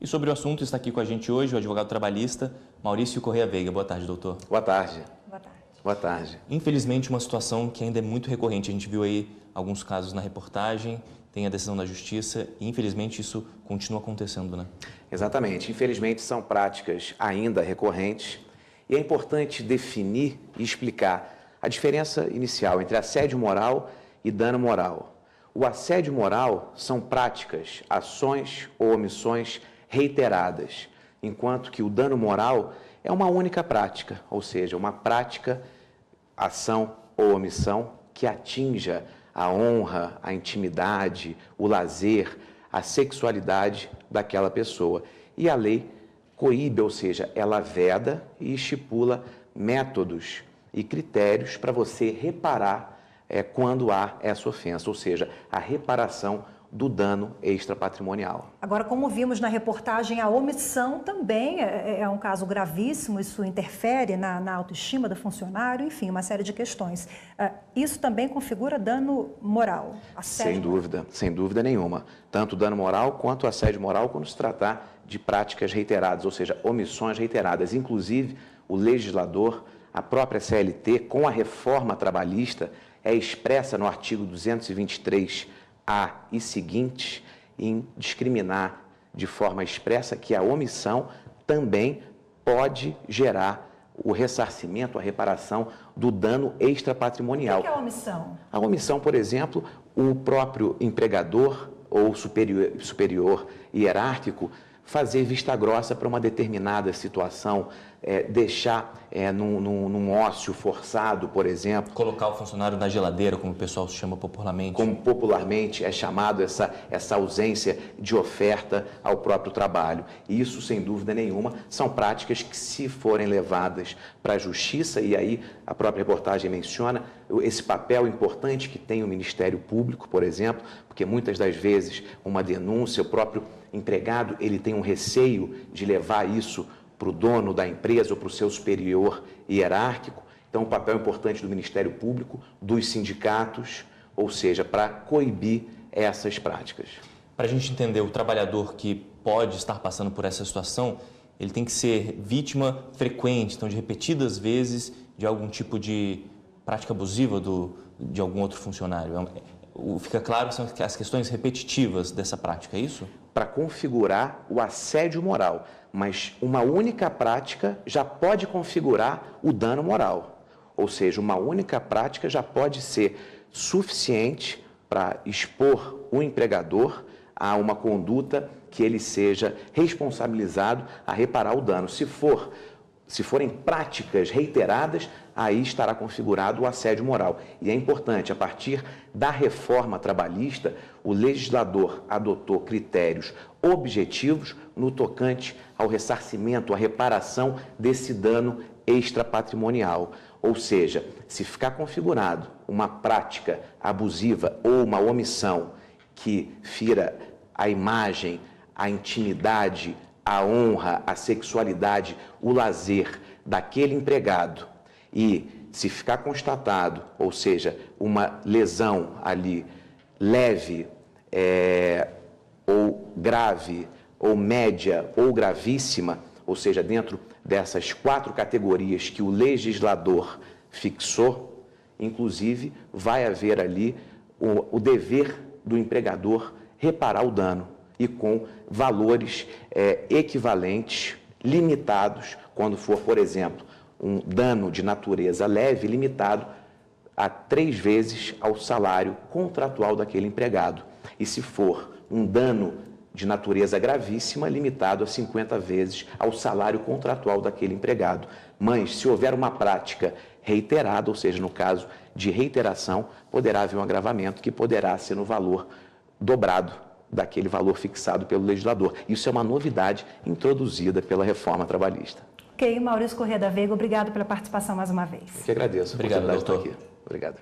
E sobre o assunto está aqui com a gente hoje o advogado trabalhista Maurício Corrêa Veiga. Boa tarde, doutor. Boa tarde. Boa tarde. Boa tarde. Infelizmente, uma situação que ainda é muito recorrente. A gente viu aí alguns casos na reportagem, tem a decisão da Justiça e, infelizmente, isso continua acontecendo, né? Exatamente. Infelizmente, são práticas ainda recorrentes e é importante definir e explicar a diferença inicial entre assédio moral e dano moral. O assédio moral são práticas, ações ou omissões reiteradas, enquanto que o dano moral é uma única prática, ou seja, uma prática, ação ou omissão que atinja a honra, a intimidade, o lazer, a sexualidade daquela pessoa. E a lei coíbe, ou seja, ela veda e estipula métodos e critérios para você reparar quando há essa ofensa, ou seja, a reparação do dano extrapatrimonial. Agora, como vimos na reportagem, a omissão também é um caso gravíssimo, isso interfere na autoestima do funcionário, enfim, uma série de questões. Isso também configura dano moral? Sem dúvida nenhuma. Tanto dano moral quanto assédio moral quando se tratar de práticas reiteradas, ou seja, omissões reiteradas. Inclusive, o legislador, a própria CLT, com a reforma trabalhista, é expressa no artigo 223A e seguintes em discriminar de forma expressa que a omissão também pode gerar o ressarcimento, a reparação do dano extrapatrimonial. O que é a omissão? A omissão, por exemplo, o próprio empregador ou superior hierárquico fazer vista grossa para uma determinada situação, deixar num ócio forçado, por exemplo. Colocar o funcionário na geladeira, como o pessoal chama popularmente. Como popularmente é chamado essa ausência de oferta ao próprio trabalho. E isso, sem dúvida nenhuma, são práticas que, se forem levadas para a Justiça, e aí a própria reportagem menciona esse papel importante que tem o Ministério Público, por exemplo, porque muitas das vezes uma denúncia, o próprio empregado, ele tem um receio de levar isso para o dono da empresa ou para o seu superior hierárquico. Então, o papel importante do Ministério Público, dos sindicatos, ou seja, para coibir essas práticas. Para a gente entender, o trabalhador que pode estar passando por essa situação, ele tem que ser vítima frequente, então de repetidas vezes, de algum tipo de prática abusiva de algum outro funcionário. Fica claro que são as questões repetitivas dessa prática, é isso? Para configurar o assédio moral, mas uma única prática já pode configurar o dano moral. Ou seja, uma única prática já pode ser suficiente para expor o empregador a uma conduta que ele seja responsabilizado a reparar o dano. Se forem práticas reiteradas, aí estará configurado o assédio moral. E é importante, a partir da reforma trabalhista, o legislador adotou critérios objetivos no tocante ao ressarcimento, à reparação desse dano extrapatrimonial. Ou seja, se ficar configurado uma prática abusiva ou uma omissão que fira a imagem, a intimidade, a honra, a sexualidade, o lazer daquele empregado e se ficar constatado, ou seja, uma lesão ali leve ou grave, ou média ou gravíssima, ou seja, dentro dessas 4 categorias que o legislador fixou, inclusive vai haver ali o dever do empregador reparar o dano e com valores equivalentes, limitados, quando for, por exemplo, um dano de natureza leve, limitado a 3 vezes ao salário contratual daquele empregado. E se for um dano de natureza gravíssima, limitado a 50 vezes ao salário contratual daquele empregado. Mas, se houver uma prática reiterada, ou seja, no caso de reiteração, poderá haver um agravamento que poderá ser no valor dobrado daquele valor fixado pelo legislador. Isso é uma novidade introduzida pela reforma trabalhista. Ok, Maurício Corrêa Veiga, obrigado pela participação mais uma vez. Eu que agradeço. Obrigado, doutor. Obrigado.